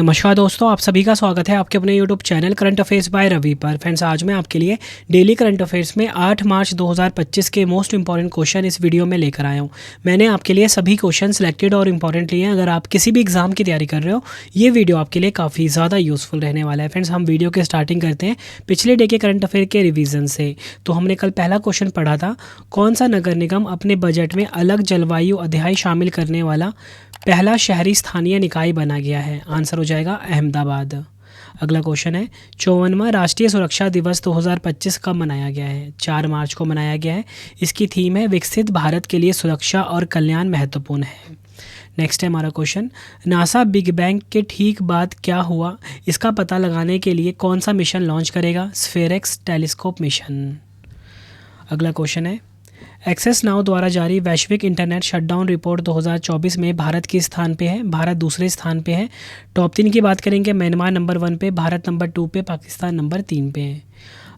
नमस्कार दोस्तों, आप सभी का स्वागत है आपके अपने YouTube channel current affairs by Ravi पर। फ्रेंड्स, आज मैं आपके लिए डेली करंट अफेयर्स में 8 मार्च 2025 के मोस्ट इंपॉर्टेंट क्वेश्चन इस वीडियो में लेकर आया हूं। मैंने आपके लिए सभी क्वेश्चन सिलेक्टेड और इंपॉर्टेंट लिए हैं। अगर आप किसी भी एग्जाम की तैयारी कर रहे हो, ये वीडियो आपके लिए काफ़ी ज़्यादा यूजफुल रहने वाला है। फ्रेंड्स, हम वीडियो के स्टार्टिंग करते हैं पिछले डे के करंट अफेयर के रिविजन से। तो हमने कल पहला क्वेश्चन पढ़ा था, कौन सा नगर निगम अपने बजट में अलग जलवायु अध्याय शामिल करने वाला पहला शहरी स्थानीय निकाय बना गया है? आंसर हो जाएगा अहमदाबाद। अगला क्वेश्चन है, 54वां राष्ट्रीय सुरक्षा दिवस 2025 कब मनाया गया है? 4 मार्च को मनाया गया है। इसकी थीम है विकसित भारत के लिए सुरक्षा और कल्याण महत्वपूर्ण है। नेक्स्ट है हमारा क्वेश्चन, नासा बिग बैंग के ठीक बाद क्या हुआ, इसका पता लगाने के लिए कौन सा मिशन लॉन्च करेगा? स्फेरेक्स टेलीस्कोप मिशन। अगला क्वेश्चन है, एक्सेस नाउ द्वारा जारी वैश्विक इंटरनेट शटडाउन रिपोर्ट 2024 में भारत किस स्थान पे है? भारत दूसरे स्थान पे है। टॉप 3 की बात करेंगे, म्यांमार नंबर 1 पे, भारत नंबर 2 पे, पाकिस्तान नंबर 3 पे है।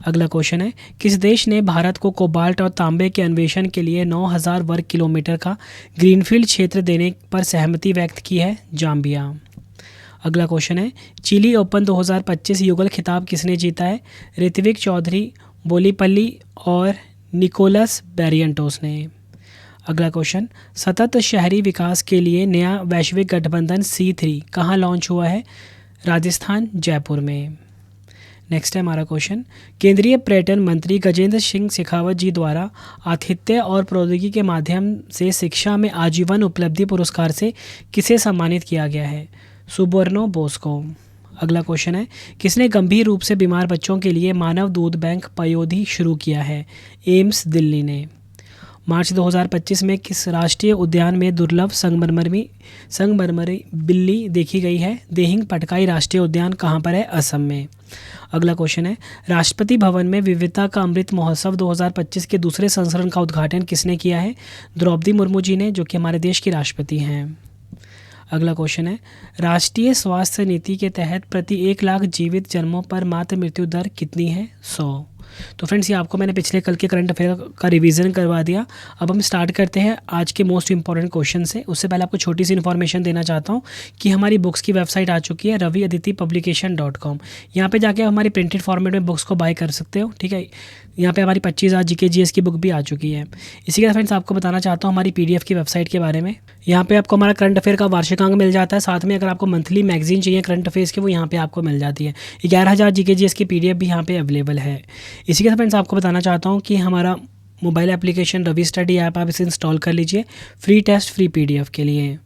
अगला क्वेश्चन है, किस देश ने भारत को कोबाल्ट और तांबे के अन्वेषण के लिए 9000 वर्ग किलोमीटर का ग्रीनफील्ड क्षेत्र देने पर सहमति व्यक्त की है? जाम्बिया। अगला क्वेश्चन है, चिली ओपन 2025 युगल खिताब किसने जीता है? ऋत्विक चौधरी, बोलीपल्ली और निकोलस बैरियंटोस ने। अगला क्वेश्चन, सतत शहरी विकास के लिए नया वैश्विक गठबंधन C3 कहाँ लॉन्च हुआ है? राजस्थान, जयपुर में। नेक्स्ट है हमारा क्वेश्चन, केंद्रीय पर्यटन मंत्री गजेंद्र सिंह शेखावत जी द्वारा आतिथ्य और प्रौद्योगिकी के माध्यम से शिक्षा में आजीवन उपलब्धि पुरस्कार से किसे सम्मानित किया गया है? सुबर्णो बोस को। अगला क्वेश्चन है, किसने गंभीर रूप से बीमार बच्चों के लिए मानव दूध बैंक पयोधी शुरू किया है? एम्स, दिल्ली ने। मार्च 2025 में किस राष्ट्रीय उद्यान में दुर्लभ संगमरमरी बिल्ली देखी गई है? देहिंग पटकाई राष्ट्रीय उद्यान कहाँ पर है? असम में। अगला क्वेश्चन है, राष्ट्रपति भवन में विविधता का अमृत महोत्सव 2025 के दूसरे संस्करण का उद्घाटन किसने किया है? द्रौपदी मुर्मू जी ने, जो कि हमारे देश की राष्ट्रपति हैं। अगला क्वेश्चन है, राष्ट्रीय स्वास्थ्य नीति के तहत प्रति 1 लाख जीवित जन्मों पर मातृ मृत्यु दर कितनी है? 100। तो फ्रेंड्स, ये आपको मैंने पिछले कल के करंट अफेयर का रिवीजन करवा दिया। अब हम स्टार्ट करते हैं आज के मोस्ट इंपॉर्टेंट क्वेश्चन से। उससे पहले आपको छोटी सी इन्फॉर्मेशन देना चाहता हूँ कि हमारी बुक्स की वेबसाइट आ चुकी है raviaditipublication.com। यहाँ पे जाके हमारी प्रिंटेड फॉर्मेट में बुक्स को बाय कर सकते हो। ठीक है, यहाँ पे हमारी 25 आज GK GS की बुक भी आ चुकी है। इसी के साथ फ्रेंड्स, आपको बताना चाहता हूँ हमारी PDF की वेबसाइट के बारे में। यहाँ पे आपको हमारा करंट अफेयर का वार्षिकांक मिल जाता है। साथ में अगर आपको मंथली मैगजीन चाहिए करंट अफेयर्स की, वो यहाँ पे आपको मिल जाती है। 11000 GK GS की PDF भी यहाँ पे अवेलेबल है। इसी के साथ फ्रेंड्स, आपको बताना चाहता हूँ कि हमारा mobile application Ravi study app, आप इसे इंस्टॉल कर लीजिए फ्री टेस्ट फ्री PDF के लिए।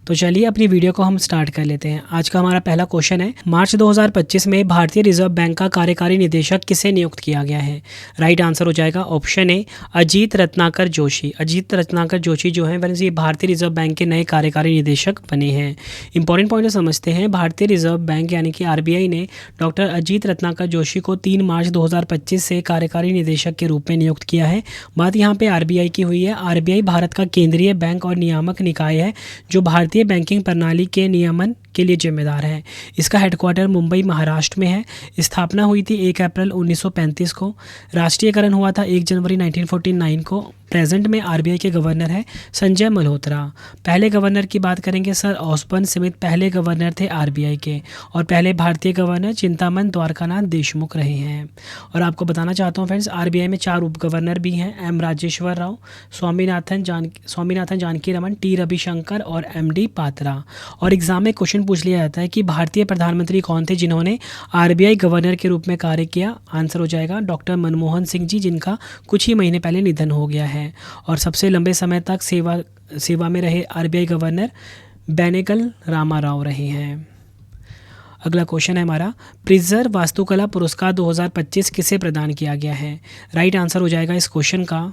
तो चलिए अपनी वीडियो को हम स्टार्ट कर लेते हैं। आज का हमारा पहला क्वेश्चन है, मार्च 2025 में भारतीय रिजर्व बैंक का कार्यकारी निदेशक किसे नियुक्त किया गया है? राइट आंसर हो जाएगा ऑप्शन ए, अजीत रत्नाकर जोशी। अजीत रत्नाकर जोशी जो है ये भारतीय रिजर्व बैंक के नए कार्यकारी निदेशक बने हैं। इंपॉर्टेंट पॉइंट समझते हैं, भारतीय रिजर्व बैंक यानी कि RBI ने डॉक्टर अजीत रत्नाकर जोशी को 3 मार्च 2025 से कार्यकारी निदेशक के रूप में नियुक्त किया है। बात यहाँ पे RBI की हुई है। RBI भारत का केंद्रीय बैंक और नियामक निकाय है जो भारतीय बैंकिंग प्रणाली के नियमन के लिए जिम्मेदार है। इसका हेडक्वार्टर मुंबई, महाराष्ट्र में है। स्थापना हुई थी 1 अप्रैल 1935 को। राष्ट्रीयकरण हुआ था 1 जनवरी 1949 को। प्रेजेंट में RBI के गवर्नर है संजय मल्होत्रा। पहले गवर्नर की बात करेंगे, सर ऑस्बर्न स्मिथ पहले गवर्नर थे RBI के, और पहले भारतीय गवर्नर चिंतामन द्वारकानाथ देशमुख रहे हैं। और आपको बताना चाहता हूँ फ्रेंड्स, RBI में 4 उप गवर्नर भी हैं, M राजेश्वर राव, स्वामीनाथन जानकी रमन, T रविशंकर और MD पात्रा। और एग्जाम में क्वेश्चन पूछ लिया जाता है कि भारतीय प्रधानमंत्री कौन थे जिन्होंने RBI गवर्नर के रूप में कार्य किया? आंसर हो जाएगा डॉक्टर मनमोहन सिंह जी, जिनका कुछ ही महीने पहले निधन हो गया है। और सबसे लंबे समय तक सेवा में रहे RBI गवर्नर बेनेगल रामाराव रहे हैं। अगला क्वेश्चन है हमारा, प्रिज्जर वास्तुकला पुरस्कार 2025 किसे प्रदान किया गया है? राइट आंसर हो जाएगा इस क्वेश्चन का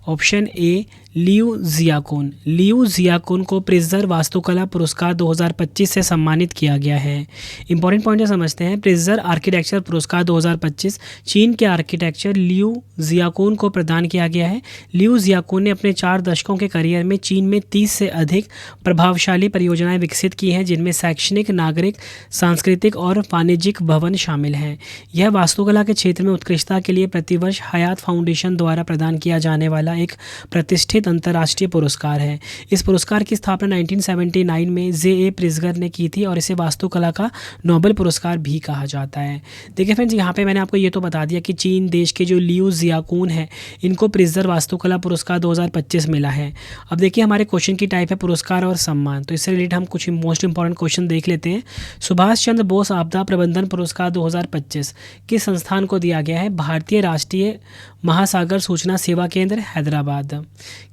ऑप्शन ए, लियू जियाकुन। लियू जियाकुन को प्रिज्जर वास्तुकला पुरस्कार 2025 से सम्मानित किया गया है। इंपॉर्टेंट पॉइंट समझते हैं, प्रिज्जर आर्किटेक्चर पुरस्कार 2025 चीन के आर्किटेक्चर लियू जियाकुन को प्रदान किया गया है। लियू जियाकुन ने अपने 4 दशकों के करियर में चीन में 30 से अधिक प्रभावशाली परियोजनाएं विकसित की हैं, जिनमें शैक्षणिक, नागरिक, सांस्कृतिक और वाणिज्यिक भवन शामिल हैं। यह वास्तुकला के क्षेत्र में उत्कृष्टता के लिए प्रतिवर्ष हयात फाउंडेशन द्वारा प्रदान किया जाने वाला एक प्रतिष्ठित अंतर्राष्ट्रीय पुरस्कार है। इस पुरस्कार की स्थापना 1979 में जे प्रिज़गर ने की थी और इसे वास्तुकला का नोबेल पुरस्कार भी कहा जाता है। देखिए फ्रेंड्स, यहाँ पे मैंने आपको ये तो बता दिया कि चीन देश के जो लियू जियाकून है, इनको प्रिज़र वास्तुकला पुरस्कार 2025 मिला है। अब देखिए हमारे क्वेश्चन की टाइप है पुरस्कार और सम्मान, तो इससे रिलेटेड हम कुछ मोस्ट इंपॉर्टेंट क्वेश्चन देख लेते हैं। सुभाष चंद्र बोस आपदा प्रबंधन पुरस्कार 2025 किस संस्थान को दिया गया है? भारतीय राष्ट्रीय महासागर सूचना सेवा केंद्र, हैदराबाद।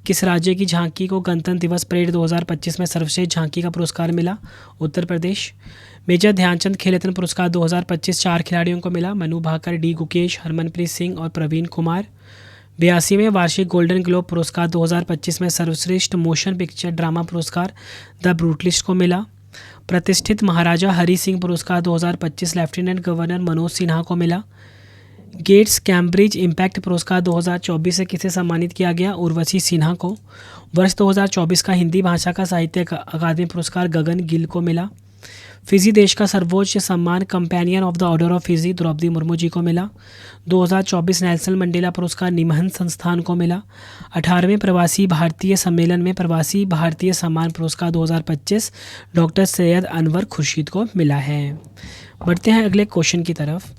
किस राज्य की झांकी को गणतंत्र दिवस परेड 2025 में सर्वश्रेष्ठ झांकी का पुरस्कार मिला? उत्तर प्रदेश। मेजर ध्यानचंद खेल रत्न पुरस्कार 2025 4 खिलाड़ियों को मिला, मनु भाकर, डी गुकेश, हरमनप्रीत सिंह और प्रवीण कुमार। 82वें वार्षिक गोल्डन ग्लोब पुरस्कार 2025 में सर्वश्रेष्ठ मोशन पिक्चर ड्रामा पुरस्कार द ब्रूटलिस्ट को मिला। प्रतिष्ठित महाराजा हरि सिंह पुरस्कार 2025 लेफ्टिनेंट गवर्नर मनोज सिन्हा को मिला। गेट्स कैम्ब्रिज इम्पैक्ट पुरस्कार 2024 से किसे सम्मानित किया गया? उर्वशी सिन्हा को। वर्ष 2024 का हिंदी भाषा का साहित्य अकादमी पुरस्कार गगन गिल को मिला। फिजी देश का सर्वोच्च सम्मान companion of the order of Fiji Droupadi Murmu ji को मिला। 2024 नेल्सन मंडेला पुरस्कार निमहन संस्थान को मिला। 18वें प्रवासी भारतीय सम्मेलन में प्रवासी भारतीय सम्मान पुरस्कार 2025 डॉक्टर सैयद अनवर खुर्शीद को मिला है। बढ़ते हैं अगले क्वेश्चन की तरफ।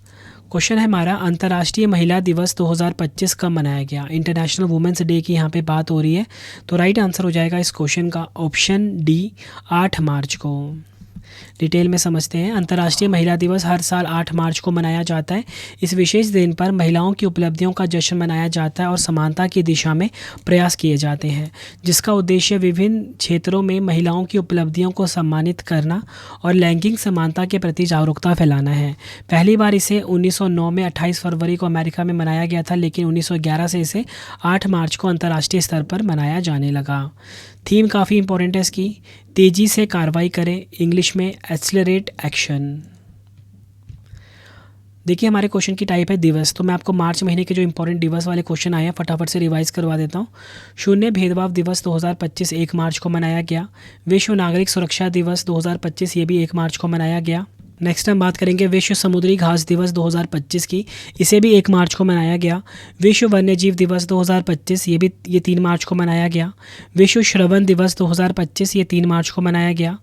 क्वेश्चन है हमारा, अंतर्राष्ट्रीय महिला दिवस 2025 कब मनाया गया? इंटरनेशनल वुमेंस डे की यहाँ पे बात हो रही है, तो राइट आंसर हो जाएगा इस क्वेश्चन का ऑप्शन डी, 8 मार्च को। डिटेल में समझते हैं। अंतर्राष्ट्रीय महिला दिवस हर साल 8 मार्च को मनाया जाता है। इस विशेष दिन पर महिलाओं की उपलब्धियों का जश्न मनाया जाता है और समानता की दिशा में प्रयास किए जाते हैं, जिसका उद्देश्य विभिन्न क्षेत्रों में महिलाओं की उपलब्धियों को सम्मानित करना और लैंगिक समानता के प्रति जागरूकता फैलाना है। पहली बार इसे 1909 में 28 फरवरी को अमेरिका में मनाया गया था, लेकिन 1911 से इसे 8 मार्च को अंतर्राष्ट्रीय स्तर पर मनाया जाने लगा। थीम काफ़ी इंपॉर्टेंट है इसकी, तेज़ी से कार्रवाई करें, इंग्लिश में एक्सेलरेट एक्शन। देखिए हमारे क्वेश्चन की टाइप है दिवस, तो मैं आपको मार्च महीने के जो इंपॉर्टेंट दिवस वाले क्वेश्चन आए हैं फटाफट से रिवाइज करवा देता हूँ। शून्य भेदभाव दिवस 2025 1 मार्च को मनाया गया। विश्व नागरिक सुरक्षा दिवस 2025 ये भी 1 मार्च को मनाया गया। नेक्स्ट हम बात करेंगे विश्व समुद्री घास दिवस 2025 की, इसे भी 1 मार्च को मनाया गया। विश्व वन्यजीव दिवस 2025 ये 3 मार्च को मनाया गया। विश्व श्रवण दिवस 2025 ये 3 मार्च को मनाया गया।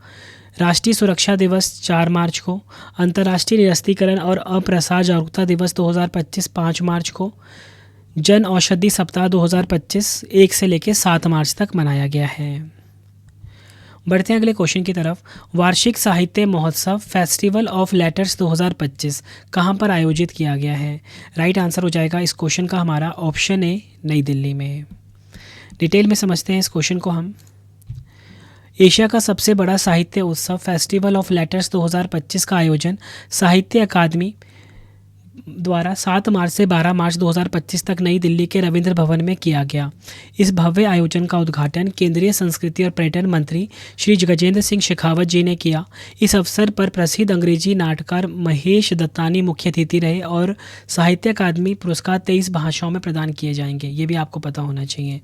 राष्ट्रीय सुरक्षा दिवस 4 मार्च को। अंतर्राष्ट्रीय निरस्तीकरण और अप्रसार जागरूकता दिवस 2025 5 मार्च को। जन औषधि सप्ताह 2025 1 से लेकर 7 मार्च तक मनाया गया है। बढ़ते हैं अगले क्वेश्चन की तरफ। वार्षिक साहित्य महोत्सव फेस्टिवल ऑफ लेटर्स 2025 कहाँ पर आयोजित किया गया है? राइट आंसर हो जाएगा इस क्वेश्चन का हमारा ऑप्शन ए, नई दिल्ली में। डिटेल में समझते हैं इस क्वेश्चन को हम। एशिया का सबसे बड़ा साहित्य उत्सव फेस्टिवल ऑफ लेटर्स 2025 का आयोजन साहित्य अकादमी द्वारा 7 मार्च से 12 मार्च 2025 तक नई दिल्ली के रविंद्र भवन में किया गया। इस भव्य आयोजन का उद्घाटन केंद्रीय संस्कृति और पर्यटन मंत्री श्री गजेंद्र सिंह शेखावत जी ने किया। इस अवसर पर प्रसिद्ध अंग्रेजी नाटककार महेश दत्तानी मुख्य अतिथि रहे और साहित्य अकादमी पुरस्कार 23 भाषाओं में प्रदान किए जाएंगे, ये भी आपको पता होना चाहिए।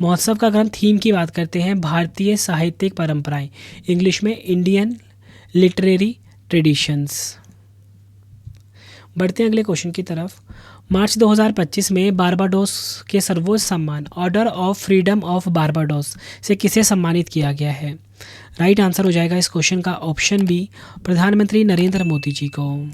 महोत्सव का अगर हम थीम की बात करते हैं, भारतीय साहित्यिक परंपराएँ, इंग्लिश में इंडियन लिटरेरी ट्रेडिशंस। बढ़ते हैं अगले क्वेश्चन की तरफ। मार्च 2025 में बारबाडोस के सर्वोच्च सम्मान order of freedom of Barbados से किसे सम्मानित किया गया है? राइट आंसर हो जाएगा इस क्वेश्चन का ऑप्शन बी, प्रधानमंत्री नरेंद्र मोदी जी को।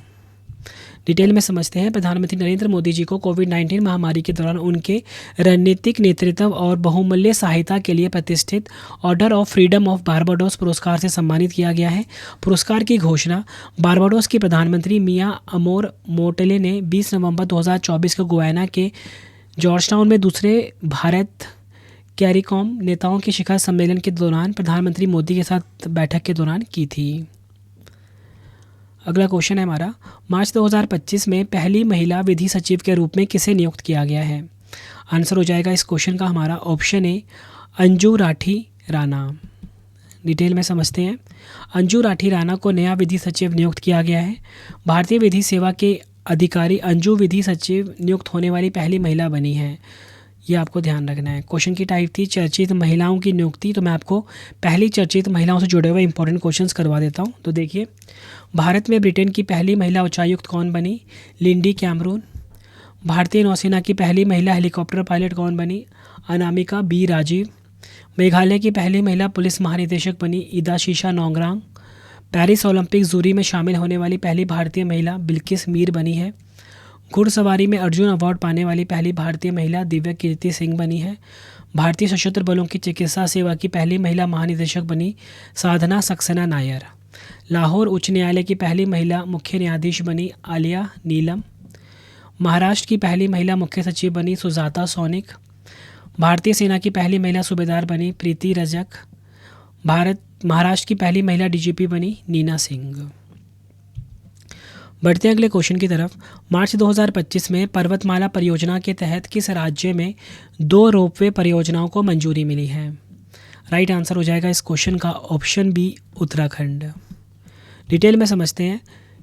डिटेल में समझते हैं। प्रधानमंत्री नरेंद्र मोदी जी को कोविड-19 महामारी के दौरान उनके रणनीतिक नेतृत्व और बहुमूल्य सहायता के लिए प्रतिष्ठित order of freedom of Barbados पुरस्कार से सम्मानित किया गया है। पुरस्कार की घोषणा बारबाडोस के प्रधानमंत्री मिया अमोर मोटेले ने 20 नवंबर 2024 को गुयाना के जॉर्जटाउन में दूसरे भारत कैरिकॉम नेताओं के शिखर सम्मेलन के दौरान प्रधानमंत्री मोदी के साथ बैठक के दौरान की थी। अगला क्वेश्चन है हमारा, मार्च 2025 में पहली महिला विधि सचिव के रूप में किसे नियुक्त किया गया है? आंसर हो जाएगा इस क्वेश्चन का हमारा option A, Anju Rathi Rana. Detail में समझते हैं। अंजू राठी राणा को नया विधि सचिव नियुक्त किया गया है। भारतीय विधि सेवा के अधिकारी अंजू विधि सचिव नियुक्त होने वाली पहली महिला बनी है, ये आपको ध्यान रखना है। क्वेश्चन की टाइप थी चर्चित महिलाओं की नियुक्ति, तो मैं आपको पहली चर्चित महिलाओं से जुड़े हुए इंपॉर्टेंट क्वेश्चंस करवा देता हूं। तो देखिए, भारत में ब्रिटेन की पहली महिला उच्चायुक्त कौन बनी? Lindy Cameron. भारतीय नौसेना की पहली महिला हेलीकॉप्टर पायलट कौन बनी? अनामिका बी राजीव। मेघालय की पहली महिला पुलिस महानिदेशक बनी Idashisha Nongrang. Paris Olympic jury में शामिल होने वाली पहली भारतीय महिला बिल्किस मीर बनी है। घुड़सवारी में अर्जुन अवार्ड पाने वाली पहली भारतीय महिला दिव्या कीर्ति सिंह बनी है। भारतीय सशस्त्र बलों की चिकित्सा सेवा की पहली महिला महानिदेशक बनी साधना सक्सेना नायर। लाहौर उच्च न्यायालय की पहली महिला मुख्य न्यायाधीश बनी आलिया नीलम। महाराष्ट्र की पहली महिला मुख्य सचिव बनी सुजाता सोनिक। भारतीय सेना की पहली महिला सूबेदार बनी प्रीति रजक। महाराष्ट्र की पहली महिला डीजीपी बनी नीना सिंह। बढ़ते हैं अगले क्वेश्चन की तरफ। मार्च 2025 में पर्वतमाला परियोजना के तहत किस राज्य में 2 रोपवे परियोजनाओं को मंजूरी मिली है? राइट आंसर हो जाएगा इस क्वेश्चन का ऑप्शन बी, उत्तराखंड। डिटेल में समझते हैं।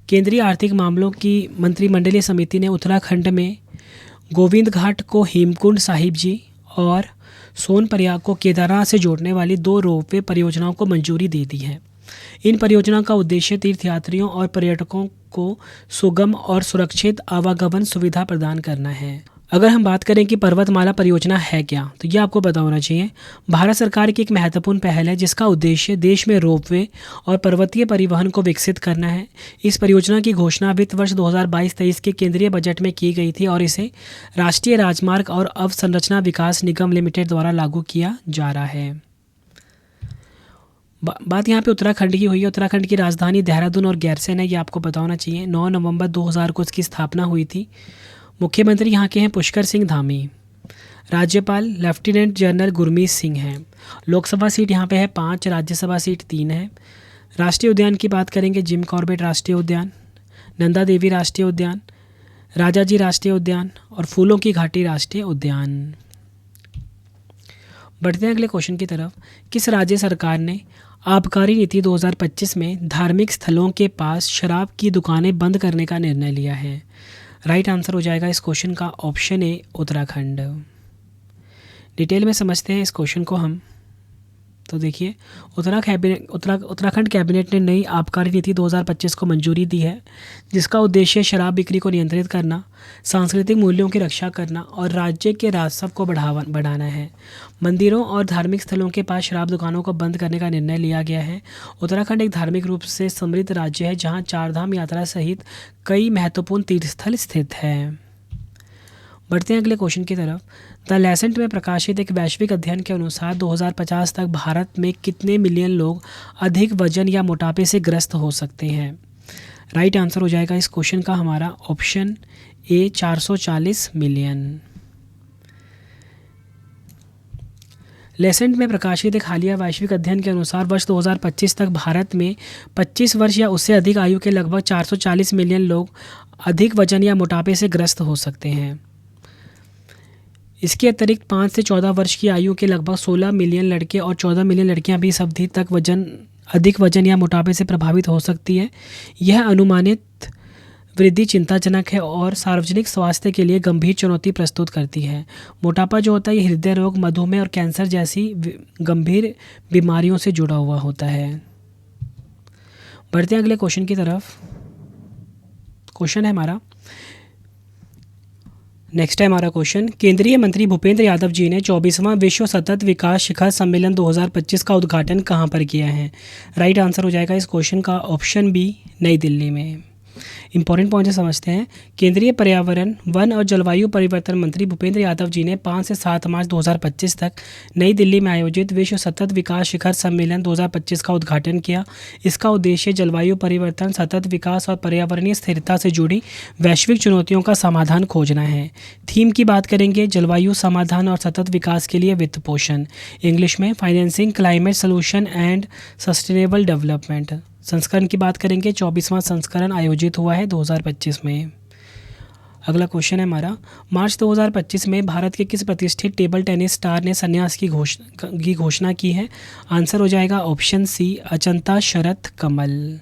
केंद्रीय आर्थिक मामलों की मंत्रिमंडलीय समिति ने उत्तराखंड में गोविंद घाट को हेमकुंड साहिब जी और सोनप्रयाग को केदारनाथ से जोड़ने वाली 2 रोपवे परियोजनाओं को मंजूरी दे दी है। इन परियोजनाओं का उद्देश्य तीर्थयात्रियों और पर्यटकों को सुगम और सुरक्षित आवागमन सुविधा प्रदान करना है। अगर हम बात करें कि पर्वतमाला परियोजना है क्या, तो ये आपको पता होना चाहिए। भारत सरकार की एक महत्वपूर्ण पहल है जिसका उद्देश्य देश में रोपवे और पर्वतीय परिवहन को विकसित करना है। इस परियोजना की घोषणा वित्त वर्ष 2022-23 के केंद्रीय बजट में की गई थी और इसे राष्ट्रीय राजमार्ग और अवसंरचना विकास निगम लिमिटेड द्वारा लागू किया जा रहा है। बात यहाँ पे उत्तराखंड की हुई है। उत्तराखंड की राजधानी देहरादून और गैरसैंण है, ये आपको पता होना चाहिए। 9 नवंबर 2000 को इसकी स्थापना हुई थी। मुख्यमंत्री यहाँ के हैं पुष्कर सिंह धामी। राज्यपाल लेफ्टिनेंट जनरल गुरमीत सिंह हैं। लोकसभा सीट यहाँ पे है 5, राज्यसभा सीट 3 है। राष्ट्रीय उद्यान की बात करेंगे, जिम कॉर्बेट राष्ट्रीय उद्यान, नंदा देवी राष्ट्रीय उद्यान, राजाजी राष्ट्रीय उद्यान और फूलों की घाटी राष्ट्रीय उद्यान। बढ़ते हैं अगले क्वेश्चन की तरफ। किस राज्य सरकार ने आबकारी नीति 2025 में धार्मिक स्थलों के पास शराब की दुकानें बंद करने का निर्णय लिया है? राइट आंसर हो जाएगा इस क्वेश्चन का ऑप्शन ए, उत्तराखंड। डिटेल में समझते हैं इस क्वेश्चन को हम। तो देखिए, उत्तराखंड कैबिनेट ने नई आबकारी नीति 2025 को मंजूरी दी है जिसका उद्देश्य शराब बिक्री को नियंत्रित करना, सांस्कृतिक मूल्यों की रक्षा करना और राज्य के राजस्व को बढ़ाना है। मंदिरों और धार्मिक स्थलों के पास शराब दुकानों को बंद करने का निर्णय लिया गया है। उत्तराखंड एक धार्मिक रूप से समृद्ध राज्य है जहाँ 4 धाम यात्रा सहित कई महत्वपूर्ण तीर्थस्थल स्थित हैं। बढ़ते हैं अगले क्वेश्चन की तरफ। द लैसेंट में प्रकाशित एक वैश्विक अध्ययन के अनुसार 2050 तक भारत में कितने मिलियन लोग अधिक वजन या मोटापे से ग्रस्त हो सकते हैं? राइट आंसर हो जाएगा इस क्वेश्चन का हमारा ऑप्शन ए, 440 मिलियन। लेसेंट में प्रकाशित एक हालिया वैश्विक अध्ययन के अनुसार वर्ष 2025 तक भारत में 25 वर्ष या उससे अधिक आयु के लगभग 440 मिलियन लोग अधिक वजन या मोटापे से ग्रस्त हो सकते हैं। इसके अतिरिक्त 5 से 14 वर्ष की आयु के लगभग 16 मिलियन लड़के और 14 मिलियन लड़कियां भी इस अवधि तक अधिक वजन या मोटापे से प्रभावित हो सकती है। यह अनुमानित वृद्धि चिंताजनक है और सार्वजनिक स्वास्थ्य के लिए गंभीर चुनौती प्रस्तुत करती है। मोटापा जो होता है ये हृदय रोग, मधुमेह और कैंसर जैसी गंभीर बीमारियों से जुड़ा हुआ होता है। बढ़ते हैं अगले क्वेश्चन की तरफ। क्वेश्चन है हमारा, नेक्स्ट है हमारा क्वेश्चन। केंद्रीय मंत्री भूपेंद्र यादव जी ने 24वां विश्व सतत विकास शिखर सम्मेलन 2025 का उद्घाटन कहां पर किया है? राइट आंसर हो जाएगा इस क्वेश्चन का ऑप्शन बी, नई दिल्ली में। इंपॉर्टेंट पॉइंट समझते हैं। केंद्रीय पर्यावरण, वन और जलवायु परिवर्तन मंत्री भूपेंद्र यादव जी ने 5 से 7 मार्च 2025 तक नई दिल्ली में आयोजित विश्व सतत विकास शिखर सम्मेलन 2025 का उद्घाटन किया। इसका उद्देश्य जलवायु परिवर्तन, सतत विकास और पर्यावरणीय स्थिरता से जुड़ी वैश्विक चुनौतियों का समाधान खोजना है। थीम की बात करेंगे, जलवायु समाधान और सतत विकास के लिए वित्त पोषण, इंग्लिश में financing climate solution and sustainable development. संस्करण की बात करेंगे, 24वां संस्करण आयोजित हुआ है 2025 में। अगला क्वेश्चन है हमारा, मार्च 2025 में भारत के किस प्रतिष्ठित टेबल टेनिस स्टार ने संन्यास की घोषणा की है? आंसर हो जाएगा option C, Achanta Sharath Kamal.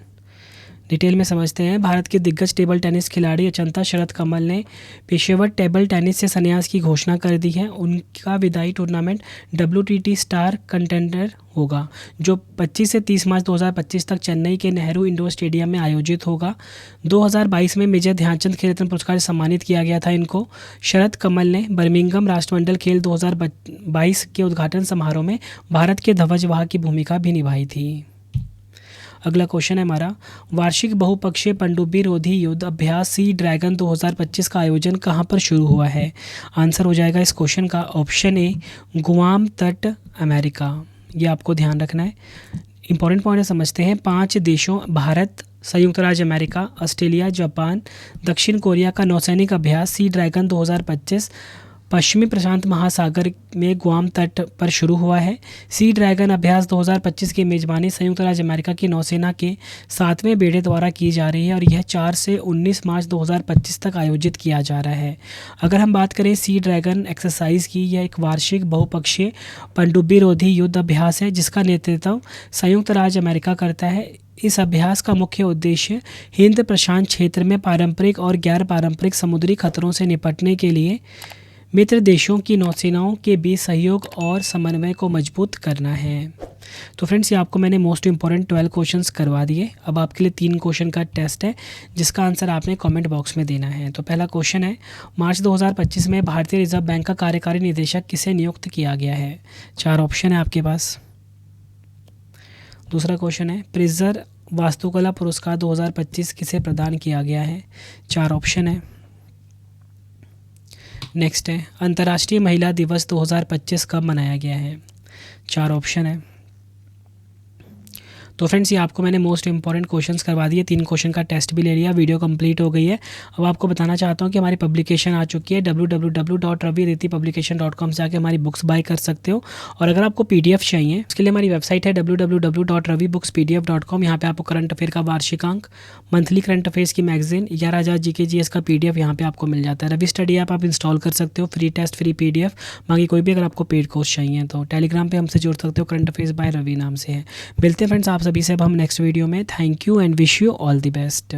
Detail में समझते हैं। भारत के दिग्गज टेबल टेनिस खिलाड़ी अचंता शरत कमल ने पेशेवर टेबल टेनिस से संन्यास की घोषणा कर दी है। उनका विदाई टूर्नामेंट WTT स्टार कंटेंडर होगा, जो 25 से 30 मार्च 2025 तक चेन्नई के नेहरू इंडोर स्टेडियम में आयोजित होगा। 2022 में मेजर ध्यानचंद खेल रत्न पुरस्कार से सम्मानित किया गया था इनको। शरत कमल ने बर्मिंघम राष्ट्रमंडल खेल 2022 के उद्घाटन समारोह में भारत के ध्वजवाहक की भूमिका भी निभाई थी। अगला क्वेश्चन है हमारा, वार्षिक बहुपक्षीय पनडुब्बी रोधी युद्ध अभ्यास सी ड्रैगन 2025 का आयोजन कहाँ पर शुरू हुआ है? आंसर हो जाएगा इस क्वेश्चन का ऑप्शन ए, गुआम तट, अमेरिका। ये आपको ध्यान रखना है। इंपॉर्टेंट पॉइंट समझते हैं। 5 देशों भारत, संयुक्त राज्य अमेरिका, ऑस्ट्रेलिया, जापान, दक्षिण कोरिया का नौसैनिक अभ्यास सी ड्रैगन 2025 पश्चिमी प्रशांत महासागर में गुआम तट पर शुरू हुआ है। सी ड्रैगन अभ्यास 2025 की मेज़बानी संयुक्त राज्य अमेरिका की नौसेना के 7वें बेड़े द्वारा की जा रही है और यह 4 से 19 मार्च 2025 तक आयोजित किया जा रहा है। अगर हम बात करें सी ड्रैगन एक्सरसाइज की, यह एक वार्षिक बहुपक्षीय पनडुब्बी रोधी युद्ध अभ्यास है जिसका नेतृत्व संयुक्त राज्य अमेरिका करता है। इस अभ्यास का मुख्य उद्देश्य हिंद प्रशांत क्षेत्र में पारंपरिक और गैर पारंपरिक समुद्री खतरों से निपटने के लिए मित्र देशों की नौसेनाओं के बीच सहयोग और समन्वय को मजबूत करना है। तो फ्रेंड्स, ये आपको मैंने मोस्ट इंपॉर्टेंट 12 क्वेश्चंस करवा दिए। अब आपके लिए 3 क्वेश्चन का टेस्ट है जिसका आंसर आपने कमेंट बॉक्स में देना है। तो पहला क्वेश्चन है, मार्च 2025 में भारतीय रिजर्व बैंक का कार्यकारी निदेशक किसे नियुक्त किया गया है? 4 ऑप्शन है आपके पास। दूसरा क्वेश्चन है, प्रिजर वास्तुकला पुरस्कार 2025 किसे प्रदान किया गया है? 4 ऑप्शन है। नेक्स्ट है, अंतर्राष्ट्रीय महिला दिवस 2025 कब मनाया गया है? 4 ऑप्शन है। तो फ्रेंड्स, ये आपको मैंने मोस्ट इंपॉर्टेंट क्वेश्चंस करवा दिए। 3 क्वेश्चन का टेस्ट भी ले लिया, वीडियो कंप्लीट हो गई है। अब आपको बताना चाहता हूँ कि हमारी पब्लिकेशन आ चुकी है। www.raviritipublication.com से आके हमारी बुक्स बाय कर सकते हो। और अगर आपको PDF चाहिए, उसके लिए हमारी वेबसाइट है www.ravibookspdf.com। यहाँ पे आपको करंट अफेयर का वार्षिकांक, मंथली करंट अफेयर्स की मैगजीन, 11,000 GK GS का PDF यहाँ पे आपको मिल जाता है। रवि स्टडी ऐप आप इंस्टॉल कर सकते हो, फ्री टेस्ट, फ्री PDF। बाकी कोई भी अगर आपको पेड कोर्स चाहिए तो टेलीग्राम पर हमसे जुड़ सकते हो, करंट अफेयर्स बाय रवि नाम से है। मिलते हैं फ्रेंड्स आप सभी से अब हम नेक्स्ट वीडियो में। Thank you and wish you all the best.